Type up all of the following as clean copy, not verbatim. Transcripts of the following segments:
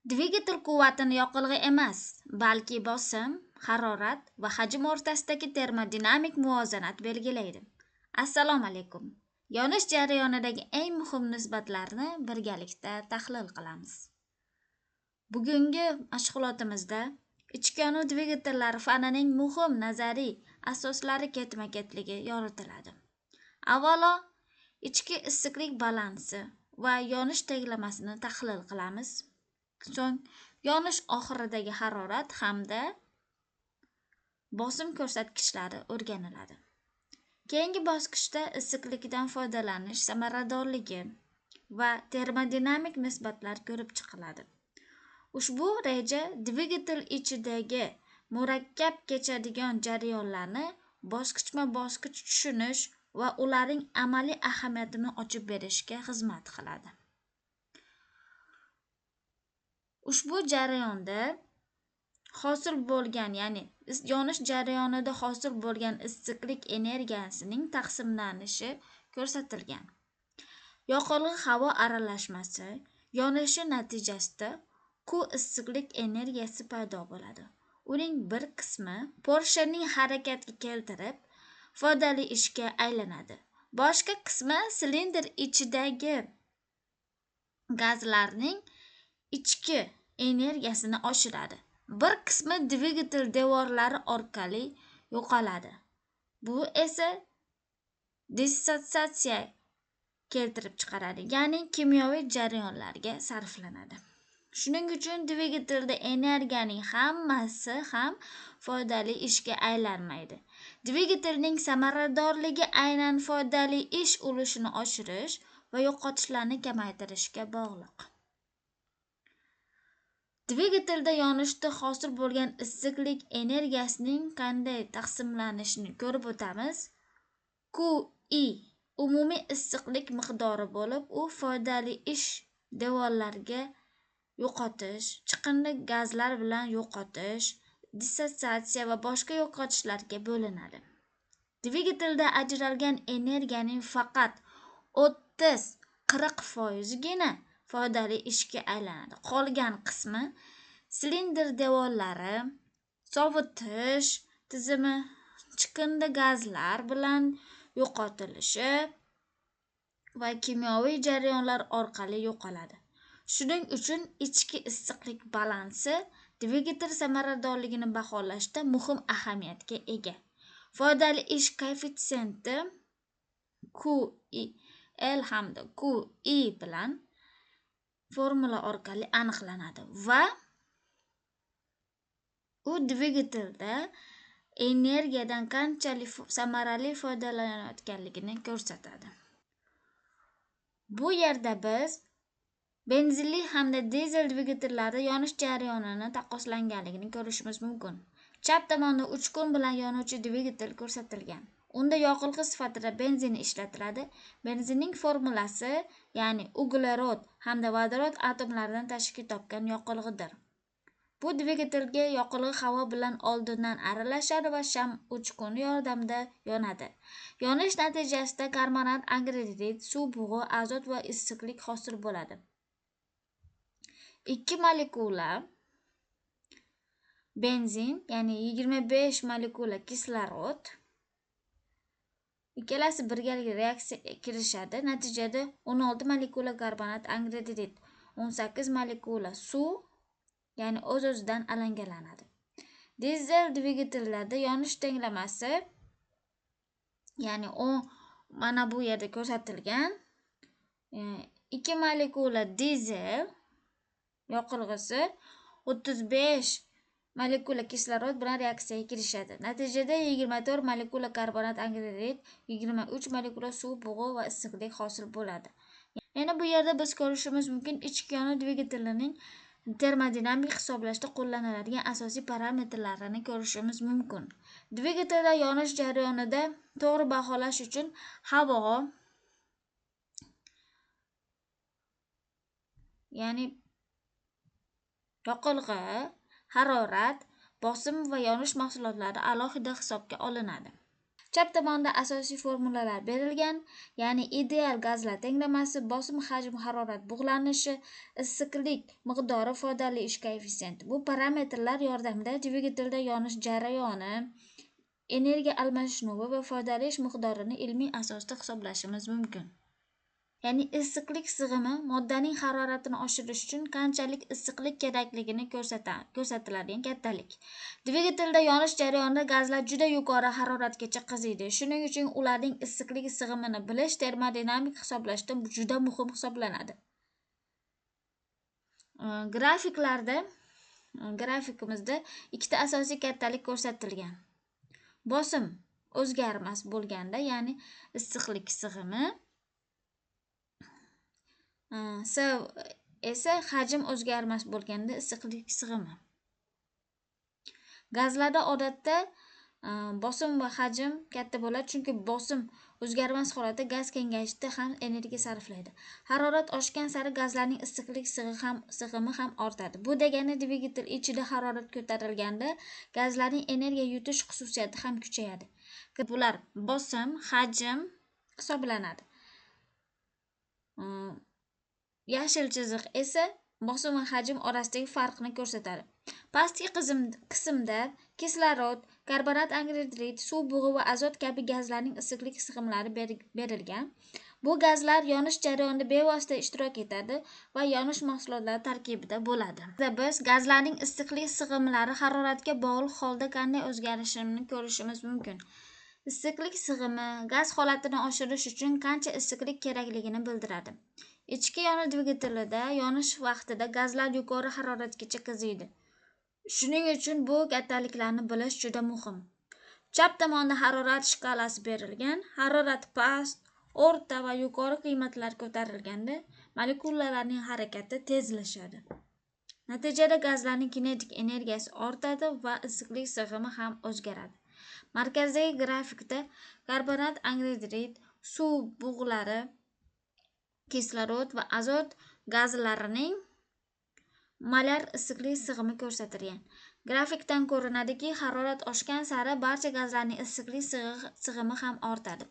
Dvigatel quvvatini yoqilg'i emas, balki bosim, harorat va hajm o'rtasidagi termodinamik muvozanat belgilaydi. Assalomu alaykum. Yonish jarayonidagi eng muhim nisbatlarni birgalikda tahlil qilamiz. Bugungi mashg'ulotimizda ichki yonish dvigatellari fanining muhim nazariy asoslari ketma-ketligi yoritiladi. Avvalo, ichki issiqlik balansi va yonish tenglamasini tahlil qilamiz. So'ng yonish oxiridagi harorat hamda bosim ko'rsatkichlari o'rganiladi. Keyingi bosqichda issiqlikdan foydalanish samaradorligi va termodinamik nisbatlar ko'rib chiqiladi. Ushbu reja dvigatel ichidagi murakkab kechadigan jarayonlarni bosqichma-bosqich tushunish va ularning amaliy ahamiyatini ochib berishga xizmat qiladi. Ushbu jarayonda hosil bo'lgan, ya'ni yonish jarayonida hosil bo'lgan issiqlik energiyasining taqsimlanishi ko'rsatilgan. Yoqilg'i havo aralashmasi yonishi natijasida issiqlik energiyasi paydo bo'ladi. Uning bir qismi Porschening harakatga keltirib, foydali ishga aylanadi. Boshqa qismi silindr ichidagi gazlarning ichki energiyasini oshiradi. Bir qismi dvigatel devorlari orqali yo'qoladi. Bu esa dissotsiatsiya keltirib chiqaradi, ya'ni kimyoviy jarayonlarga sarflanadi. Shuning uchun dvigatelda energiyaning hammasi ham foydali ishga aylanmaydi. Dvigatelning samaradorligi aynan foydali ish ulushini oshirish va yo'qotishlarni kamaytirishga bog'liq. Dvigatelda yonishda hosil bo'lgan issiqlik energiyasining qanday taqsimlanishini ko'rib o'tamiz. Qi umumiy issiqlik miqdori bo'lib, u foydali ish devorlarga yo'qotish, chiqindi gazlar bilan yo'qotish, dissotsiatsiya va boshqa yo'qotishlarga bo'linadi. Dvigatelda ajralgan energiyaning faqat 30-40% gina foydali ishga aylanadi. Qolgan qismi silindr devorlari, sovutish tizimi, chiqindi gazlar bilan yo'qotilishi va kimyoviy jarayonlar orqali yo'qoladi. Shuning uchun ichki issiqlik balansi dvigatel samaradorligini baholashda muhim ahamiyatga ega. Foydali ish koeffitsiyenti QL hamda Qi bilan formula orqali aniqlanadi va u dvigatelda energiyadan qanchalik samarali foydalanayotganligini ko'rsatadi. Bu yerda biz benzinli hamda dizel dvigatellari yonish jarayonini taqqoslanganligini ko'rishimiz mumkin. Chap tomonda uchqun bilan yonuvchi dvigatel ko'rsatilgan. Unda yoqilg'i sifatida benzin ishlatiladi. Benzinning formulasi, ya'ni uglerod hamda vodorod atomlaridan tashkil topgan yoqilg'idir. Bu dvigatelga yoqilg'i havo bilan oldindan aralashadi va sham uchquni yordamida yonadi. Yonish natijasida karbonat, angidrid, suv bug'i, azot va issiqlik hosil bo'ladi. 2 molekula benzin, ya'ni 25 molekula kislorod ikkalasi birgalikda reaksiyaga kirishadi. Natijada 16 molekula karbonat, angidrid, 18 molekula suv, ya'ni o'z-o'zidan alangalanadi. Dizel dvigatellarda yonish tenglamasi, ya'ni mana bu yerda ko'rsatilgan 2 molekula dizel yoqilg'isi 35 molekula kislorod bilan reaksiyaga kirishadi. Natijada 24 molekula karbonat, angidrid, 23 molekula suv bug'i va issiqlik hosil bo'ladi. Yana bu yerda biz ko'rishimiz mumkin, ichki yonish dvigatelining termodinamik hisoblashda qo'llaniladigan asosiy parametrlarini ko'rishimiz mumkin. Dvigatelda yonish jarayonida to'g'ri baholash uchun havo, ya'ni yoqilg'i, harorat, bosim va yonish mahsulotlari alohida hisobga olinadi. Chap tomonda asosiy formulalar berilgan, ya'ni ideal gazlar tenglamasi, bosim, hajm, harorat bug'lanishi, issiqlik miqdori, foydali ish koeffitsiyenti. Bu parametrlar yordamida dvigatelda yonish jarayoni, energiya almashinuvi va foydali ish miqdorini ilmiy asosda hisoblashimiz mumkin. Ya'ni issiqlik sig'imi moddaning haroratini oshirish uchun qanchalik issiqlik kerakligini ko'rsatiladigan kattalik. Dvigatelda yonish jarayonida gazlar juda yuqori haroratgacha qiziydi. Shuning uchun ularning issiqlik sig'imini bilish termodinamik hisoblashda juda muhim hisoblanadi. Grafikimizda ikkita asosiy kattalik ko'rsatilgan. Bosim o'zgarmas bo'lganda, ya'ni issiqlik sig'imi, S esa hajm o'zgarmas bo'lganda issiqlik sig'imi. Gazlarda odatda bosim va hajm katta bo'ladi, chunki bosim o'zgarmas holatda gaz kengayishda ham energiya sarflaydi. Harorat oshgan sari gazlarning issiqlik sig'imi ham ortadi. Bu degani dvigatel ichida harorat ko'tarilganda gazlarning energiya yutish xususiyati ham kuchayadi. Bular bosim, hajm hisoblanadi. Yashil chiziq esa bosim va hajm orasidagi farqni ko'rsatadi. Pastki qismda kislorod, karbonat angidrid, suv bug'i va azot kabi gazlarning issiqlik sig'imlari berilgan. Bu gazlar yonish jarayonida bevosita ishtirok etadi va yonish mahsulotlari tarkibida bo'ladi. Biz gazlarning issiqlik sig'imlari haroratga bog'liq holda qanday o'zgarishini ko'rishimiz mumkin. Issiqlik sig'imi gaz holatini oshirish uchun qancha issiqlik kerakligini bildiradi. Ichki yonish dvigatelida yonish vaqtida gazlar yuqori haroratgacha qiziydi. Shuning uchun bu kattaliklarni bilish juda muhim. Chap tomonda harorat shkalasi berilgan. Harorat past, o'rta va yuqori qiymatlar ko'tarilganda molekulalarning harakati tezlashadi. Natijada gazlarning kinetik energiyasi ortadi va issiqlik sig'imi ham o'zgaradi. Markazdagi grafikda karbonat angidrid, suv bug'lari, kislorod va azot gazlarining molar issiqlik sig'imi ko'rsatilgan. Grafikdan ko'rinadiki, harorat oshgan sari barcha gazlarning issiqlik sig'imi ham ortadi.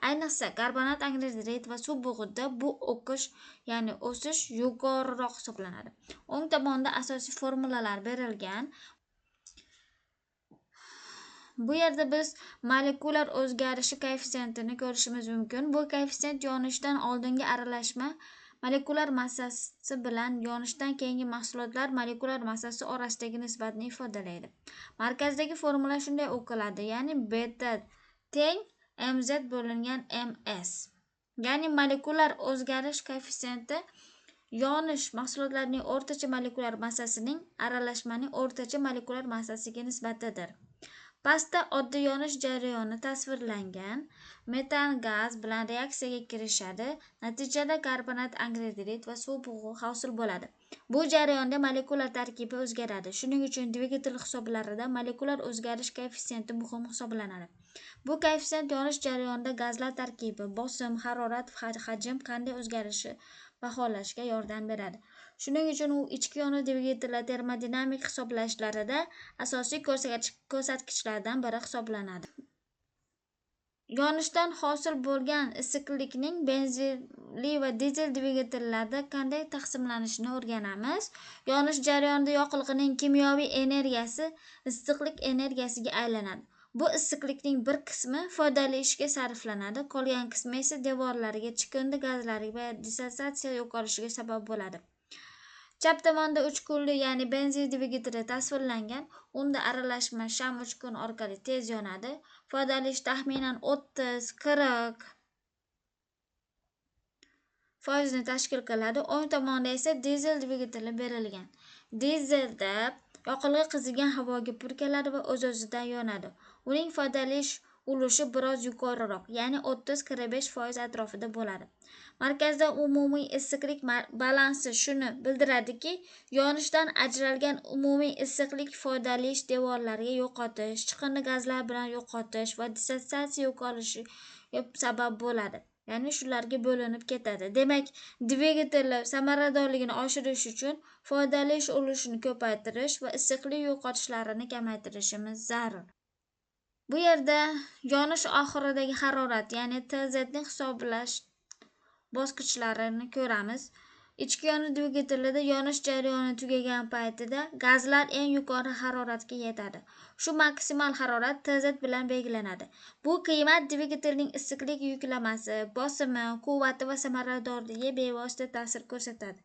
Ayniqsa karbonat angidrid va suv bug'ida bu ya'ni o'sish yuqoriroq hisoblanadi. O'ng tomonda asosiy formulalar berilgan. Bu yerda biz molekulyar o'zgarishi koeffitsiyentini ko'rishimiz mumkin. Bu koeffitsiyent yonishdan oldingi aralashma molekulyar massasi bilan yonishdan keyingi mahsulotlar molekulyar massasi orasidagi nisbatni ifodalaydi. Markazdagi formula shunday o'qiladi, ya'ni beta teng mz bo'lingan ms. Ya'ni molekulyar o'zgarish koeffitsiyenti yonish mahsulotlarining o'rtacha molekulyar massasining aralashmaning o'rtacha molekulyar massasiga nisbatidir. Pastda oddiy yonish jarayoni tasvirlangan. Metan gaz bilan reaksiyaga kirishadi. Natijada karbonat angidrid va suv bug'i hosil bo'ladi. Bu jarayonda molekulyar tarkibi o'zgaradi. Shuning uchun dvigatel hisoblarida molekulyar o'zgarish koeffitsiyenti muhim hisoblanadi. Bu koeffitsiyent yonish jarayonida gazlar tarkibi, bosim, harorat va hajm qanday o'zgarishi baholashga yordam beradi. Shuning uchun u ichki yonish dvigatellar termodinamik hisoblashlarida asosiy ko'rsatkichlardan biri hisoblanadi. Yonishdan hosil bo'lgan issiqlikning benzinli va dizel dvigatellarda qanday taqsimlanishini o'rganamiz. Yonish jarayonida yoqilg'ining kimyoviy energiyasi issiqlik energiyasiga aylanadi. Bu issiqlikning bir qismi foydali ishga sarflanadi, qolgan qismi esa devorlariga chiqindi gazlari va dissotsiatsiya yo'qolishiga sabab bo'ladi. Chap tomonda 3 kunli, ya'ni benzin dvigateli tasvirlangan. Unda aralashma sham 3 kun orqali tez yonadi. Foydali ish taxminan 30-40% tashkil qiladi. O'ng tomonda esa dizel dvigateli berilgan. Dizelda yoqilg'i qizigan havoga purkaladi va o'z-o'zidan yonadi. Uning foydali ish ulushi biroz yuqoriroq, ya'ni 30-45% atrofida bo'ladi. Markazda umumiy issiqlik balansi shuni bildiradiki, yonishdan ajralgan umumiy issiqlik foydali ish devorlariga yo'qotish, chiqindi gazlar bilan yo'qotish va dissotsiatsiya yo'qolishiga sabab bo'ladi. Ya'ni shularga bo'linib ketadi. Demak, dvigatellar samaradorligini oshirish uchun foydali ish ulushini ko'paytirish va issiqlik yo'qotishlarini kamaytirishimiz zarur. Bu yerda yonish oxiridagi harorat, ya'ni TZ ni hisoblash bosqichlarini ko'ramiz. Ichki yonish dvigatelida yonish jarayoni tugagan paytida gazlar eng yuqori haroratga yetadi. Shu maksimal harorat TZ bilan belgilanadi. Bu qiymat dvigatelning issiqlik yuklamasi, bosimi, quvvati va samaradorligiga bevosita ta'sir ko'rsatadi.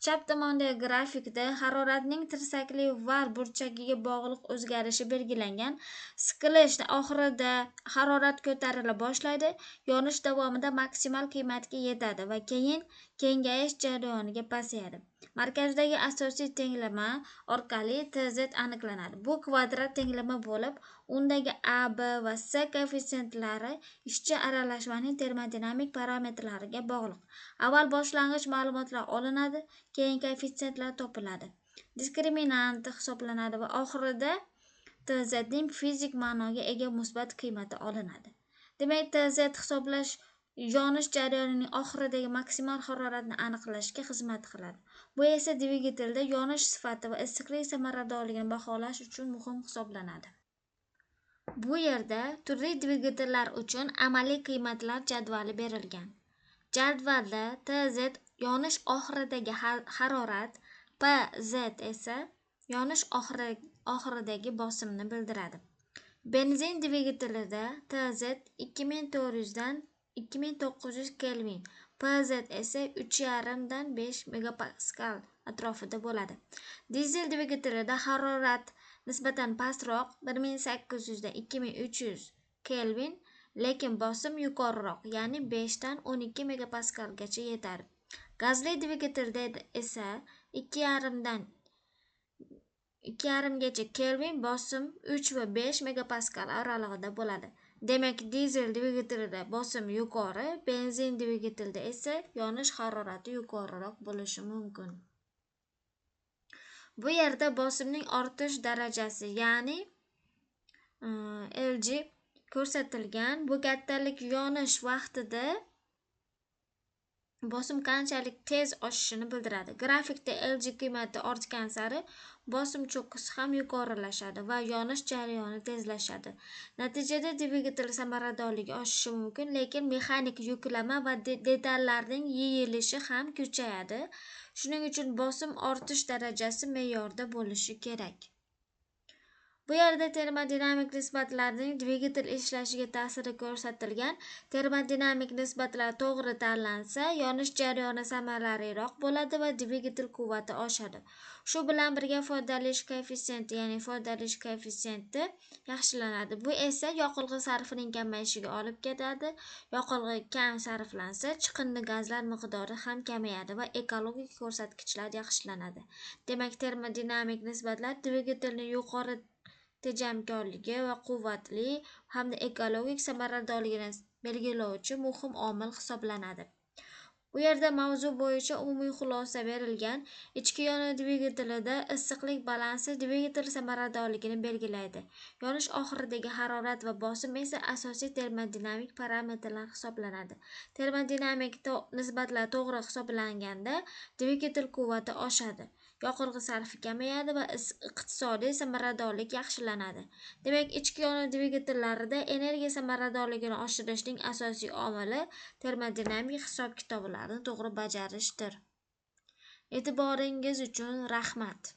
Chap tomondagi grafikda haroratning tirsakli var burchagiga bog'liq o'zgarishi belgilangan. Siqilish oxirida harorat ko'tarila boshlaydi, yonish davomida maksimal qiymatga yetadi va keyin kengayish jarayoniga pasayadi. Markazdagi asosiy tenglama orqali TZ aniqlanadi. Bu kvadrat tenglama bo'lib, undagi A, B va C koeffitsentlari ishchi aralashmaning termodinamik parametrlariga bog'liq. Avval boshlang'ich ma'lumotlar olinadi, keyin koeffitsentlar topiladi. Diskriminant hisoblanadi va oxirida TZ ning fizik ma'noga ega musbat qiymati olinadi. Demak, TZ hisoblash yonish jarayonining oxiridagi maksimal haroratni aniqlashga xizmat qiladi. Bu esa dvigatelda yonish sifati va issiqlik samaradorligini baholash uchun muhim hisoblanadi. Bu yerda turli dvigatellar uchun amaliy qiymatlar jadvali berilgan. Jadvalda TZ yonish oxiridagi harorat, PZ esa yonish oxiridagi bosimni bildiradi. Benzin dvigatelida TZ 2400 dan 2900 Kelvin, PZ esa 3,5 dan 5 megapaskal atrofida bo'ladi. Dizel dvigatelida harorat nisbatan pastroq 1800 dan 2300 Kelvin, lekin bosim yuqoriroq, ya'ni 5 dan 12 megapaskalgacha yetadi. Gazli dvigatelda esa 2,5 dan 2,5 gacha Kelvin, bosim 3 va 5 megapaskal oralig'ida bo'ladi. Demak, dizel dvigatelida bosim yuqori, benzin dvigatelida esa yonish harorati yuqoriroq bo'lishi mumkin. Bu yerda bosimning ortish darajasi, ya'ni LG ko'rsatilgan. Bu kattalik yonish vaqtida bosim qanchalik tez oshishini bildiradi. Grafikda LG qiymati ortgan sari bosim cho'qqisi ham yuqorilashadi va yonish jarayoni tezlashadi. Natijada dvigatel samaradorligi oshishi mumkin, lekin mexanik yuklama va detallarning yeyilishi ham kuchayadi. Shuning uchun bosim ortish darajasi me'yorda bo'lishi kerak. Bu yerda termodinamik nisbatlarning dvigatel ishlashiga ta'siri ko'rsatilgan. Termodinamik nisbatlar to'g'ri tanlansa, yonish jarayoni samaraliroq bo'ladi va dvigatel quvvati oshadi. Shu bilan birga foydalish koeffitsiyenti, ya'ni foydalish koeffitsiyenti yaxshilanadi. Bu esa yoqilg'i sarfining kamayishiga olib keladi. Yoqilg'i kam sarflansa, chiqindi gazlar miqdori ham kamayadi va ekologik ko'rsatkichlar yaxshilanadi. Demak, termodinamik nisbatlar dvigatelni yuqori tejamkorligi va quvvatli hamda ekologik samaradorligini belgilovchi muhim omil hisoblanadi. Bu yerda mavzu bo'yicha umumiy xulosa berilgan. Ichki yonish dvigatelida issiqlik balansi dvigatel samaradorligini belgilaydi. Yonish oxiridagi harorat va bosim esa asosiy termodinamik parametrlar hisoblanadi. Termodinamik nisbatlar to'g'ri hisoblanganda dvigatel quvvati oshadi, yoqilg'i sarfi kamayadi va iqtisodiy samaradorlik yaxshilanadi. Demak, ichki yonish dvigatellarida energiya samaradorligini oshirishning asosiy omili termodinamik hisob-kitoblarni to'g'ri bajarishdir. E'tiboringiz uchun rahmat.